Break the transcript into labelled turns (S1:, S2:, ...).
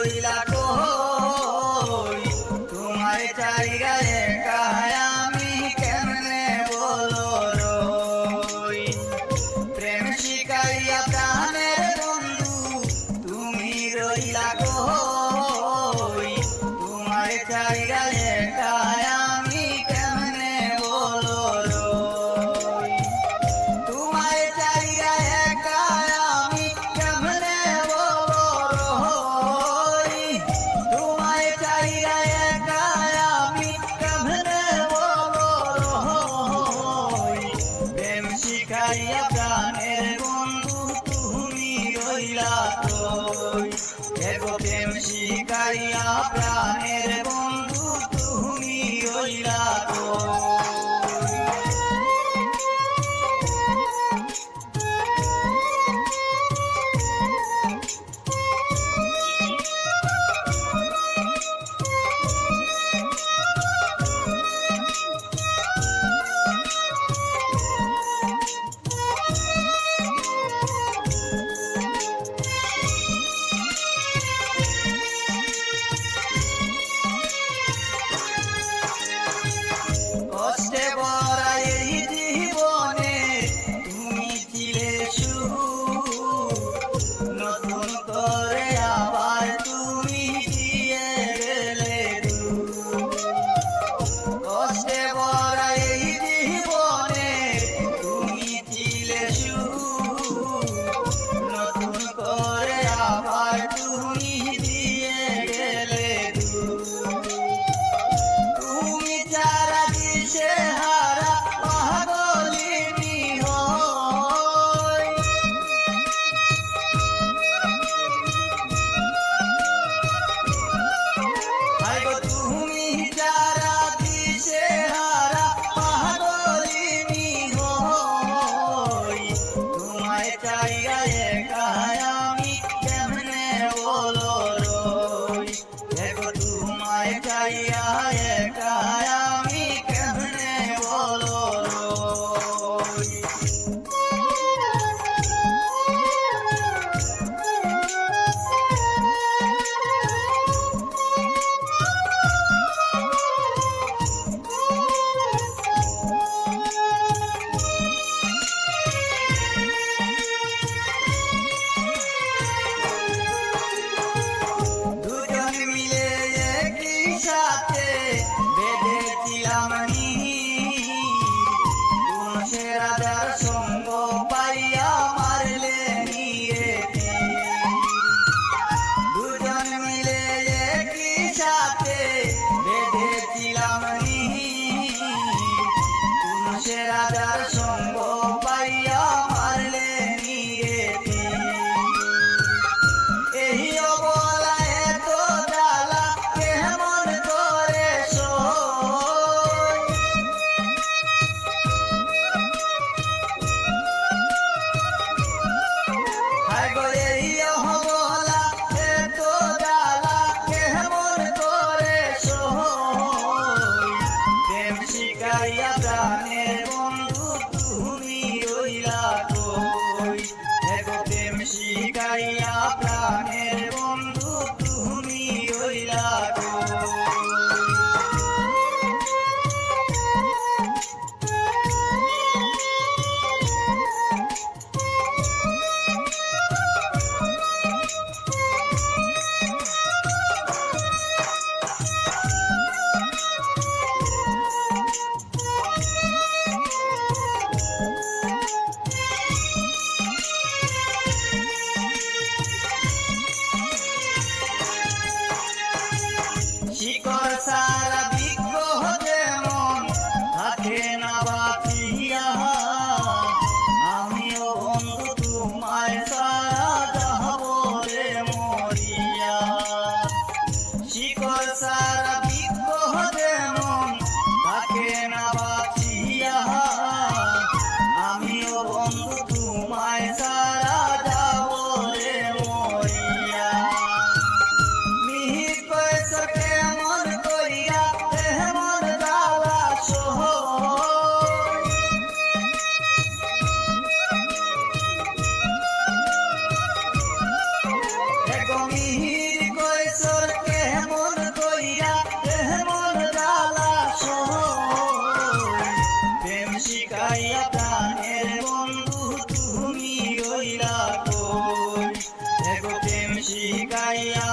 S1: রইলা কই তোমায় চাইরা একা আমি কেমনে বলো রই প্রেম শিখাইয়া প্রাণের বন্ধু তুমি রইলা কই তোমায় চাইরা একা আমি কেমনে বলো রই তোমায় চাইরা একা আমি কেমনে বলো রই তোমায় চাইরা একা আমি কেমনে বলো রই প্রেম শিখাইয়া প্রাণের বন্ধু তুমি রইলা কই এগো প্রেম শিখাইয়া প্রাণের বন্ধু তুমি রইলা কই ও শিখাইয়া প্রাণের বন্ধু তুমি রইলা কই, দেখো প্রেম শিখাইয়া